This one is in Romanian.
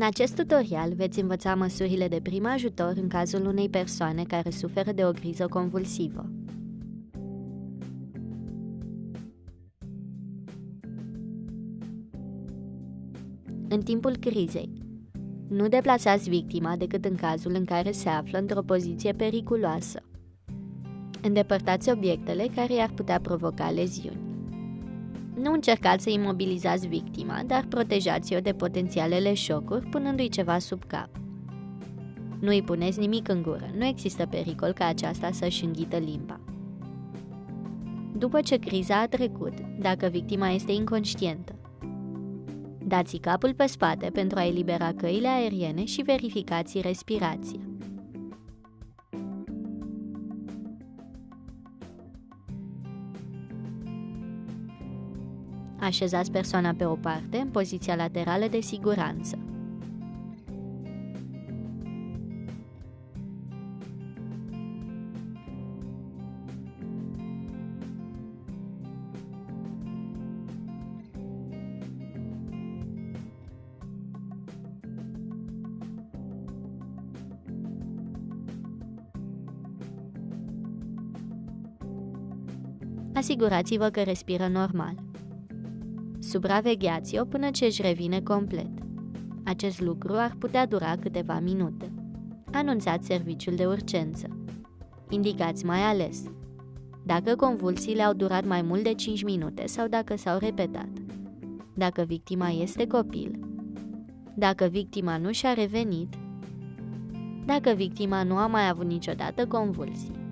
În acest tutorial veți învăța măsurile de prim ajutor în cazul unei persoane care suferă de o criză convulsivă. În timpul crizei, nu deplasați victima decât în cazul în care se află într-o poziție periculoasă. Îndepărtați obiectele care i-ar putea provoca leziuni. Nu încercați să imobilizați victima, dar protejați-o de potențialele șocuri punându-i ceva sub cap. Nu îi puneți nimic în gură, nu există pericol ca aceasta să-și înghită limba. După ce criza a trecut, dacă victima este inconștientă, dați-i capul pe spate pentru a elibera căile aeriene și verificați respirația. Așezați persoana pe o parte, în poziția laterală de siguranță. Asigurați-vă că respiră normal. Supravegheați-o până ce își revine complet. Acest lucru ar putea dura câteva minute. Anunțați serviciul de urgență. Indicați mai ales dacă convulsiile au durat mai mult de 5 minute sau dacă s-au repetat, dacă victima este copil, dacă victima nu și-a revenit, dacă victima nu a mai avut niciodată convulsii.